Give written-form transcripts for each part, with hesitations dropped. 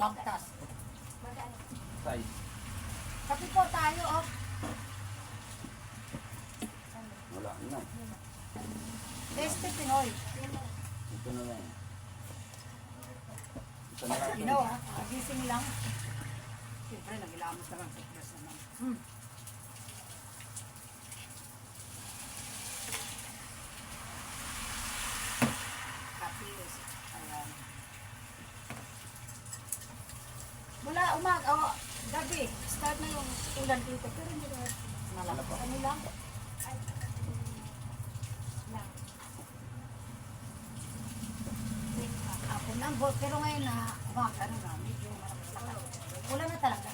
Bagtas. Size. Kapi po tayo, oh. Wala na. Teste Pinoy. Ito na lang. Ito na lang. Pinoy, ha? Gising lang. Siyempre, nag-ilamos na lang. Tuplas naman. Kapi, ayan. Mula umaga, oh, gabi, start na yung ulan dito. Pero hindi na malakas. Ano lang? Ako lang, pero ngayon na umaga na, medyo malakas. Ulan na talaga.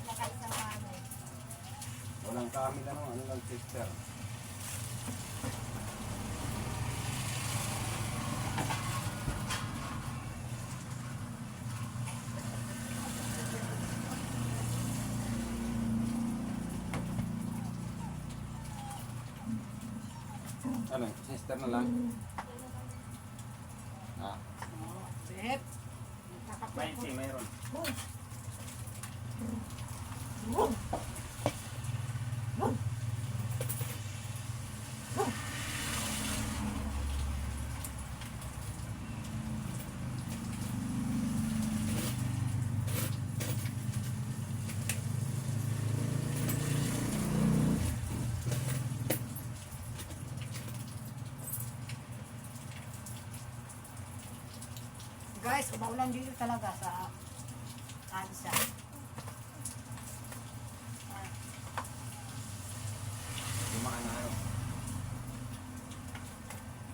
Walang kami na naman. Ano lang sister? Ano? Sister na lang? Ah. Sip. Mayroon. Guys, umaulan dito talaga sa Ansa. Yung mga ano.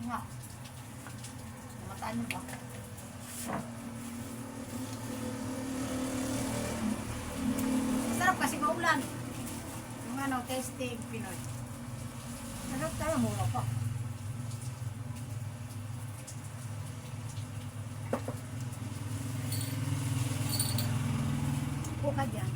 Nga. Namataan mo ba? Masarap kasi maulan. Yung ano, tasting Pinoy. Masarap tayo, mura pa. Upo ka dyan.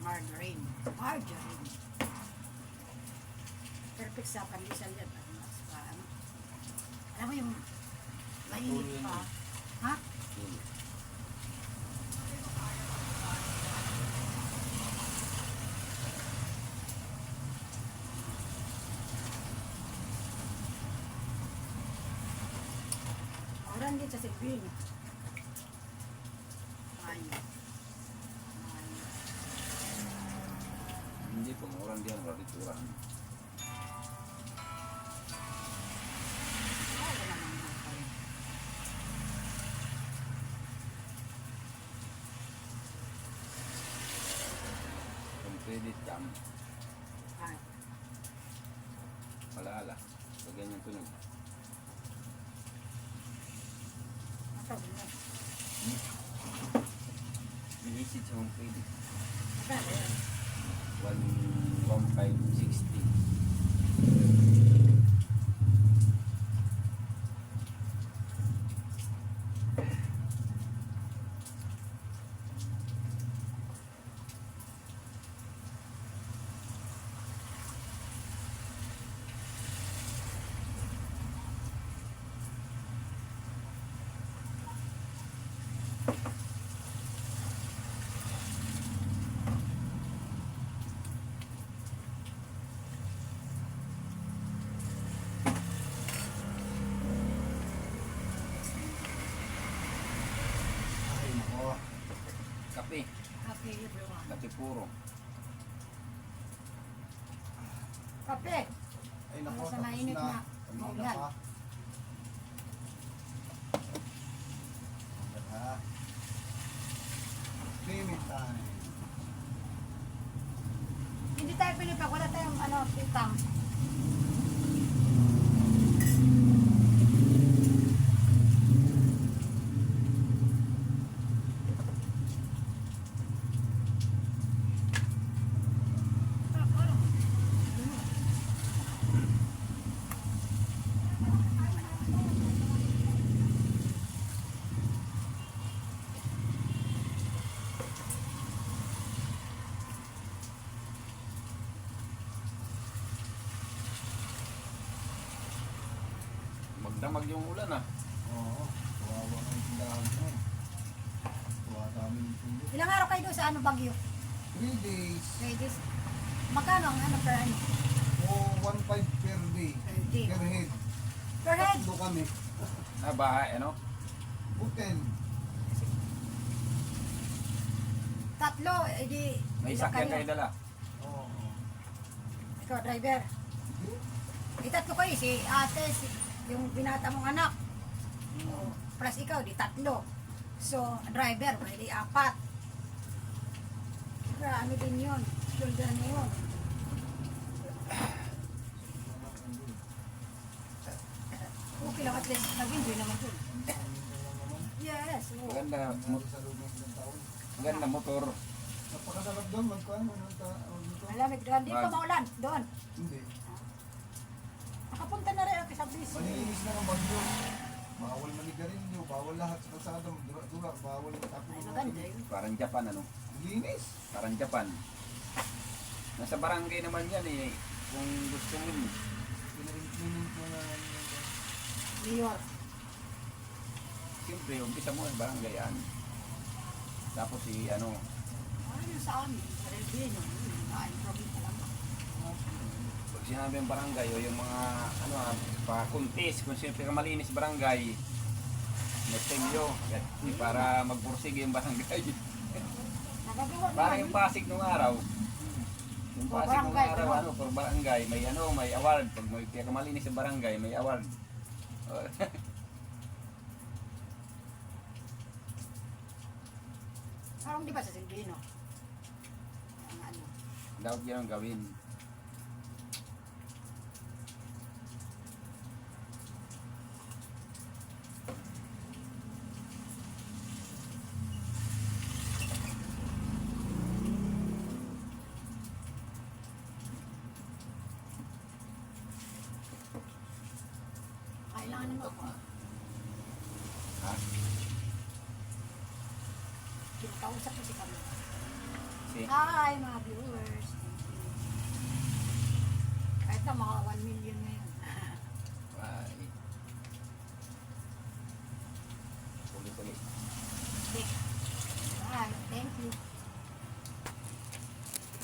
Margarine. Margarine. Perfect sa pandesal yan. Ano? Alam mo yung mainit pa. Ha? Orang din sa Silvin. Ayun. Hindi po, orang dia rarituran. Kung credit cam, Ay. malaala. So, ganyan tunog. Matawag mo. Iniisip sa home credit. Magkano yan? 1,560. Ay, nako. Kape. Happy everyone. Kape puro. Kape. Ay nako, Ano sa tapos mainit na Kanina maulan. pa. Ha? Limit time. tayo pinipak, wala tayong ano, pitang. Magdamag yung ulan ah. Oo, kawawa ng tindahan mo. Kawawa kami ng tindahan. Ilang araw kayo doon sa ano, Bagyo? 3 days. Ladies, magkano ang ano per ano? O 1.5 per day. Per day. Per head. Per head? Tatlo kami. Ah, bahay, ano? Hotel. Tatlo, edi... May ilang sakyan kayo dala. Oo. Ikaw, driver. Itatlo kayo, si ate, yung binata mong anak. O, plus ikaw, di tatlo. So, driver, pwede 4. Ano din yun? Shoulder na yun. Okay lang, at least nag-enjoy naman dun. Yes. Oo. Maganda, Sa loob ng ilang taon. maganda motor. Napakasarap doon. Magkuhan mo ng tawag dito. Malamig doon. Di pa maulan. Doon. Hindi. Nakapunta na rin ako sa bis. Malinis na ng bagyo. Bawal manigarilyo. Bawal lahat sa kalsada. Dura-dura. Bawal yung tapo. Ay, maganda yun. Parang Japan ano? Linis. Parang Japan. Nasa barangay naman yan eh. Kung gusto mo. Pina-implement mo na. New York. Siyempre, umpisa mo ang barangay yan. Tapos si ano, Ano yun sa amin? Sa Relvino. Ay, probinsya lang. pag sinabi yung barangay o yung mga ano pa-kuntis, kung siyempre ka malinis barangay, nagtemyo para magpursige yung barangay. Nagagawa Parang naman. yung Pasig nung araw. Yung Oh, Pasig nung barangay, araw, diba? ano, for barangay, may award. Pag may kaya ka malinis sa barangay, may award. Parang di ba sa Silvino? Ang ano. Dapat yan ang gawin. Kailangan naman ako. Ha? Kinakausap ko si kami. Si, Hi mga viewers. Thank you. Kahit na mga 1 million ngayon. ay,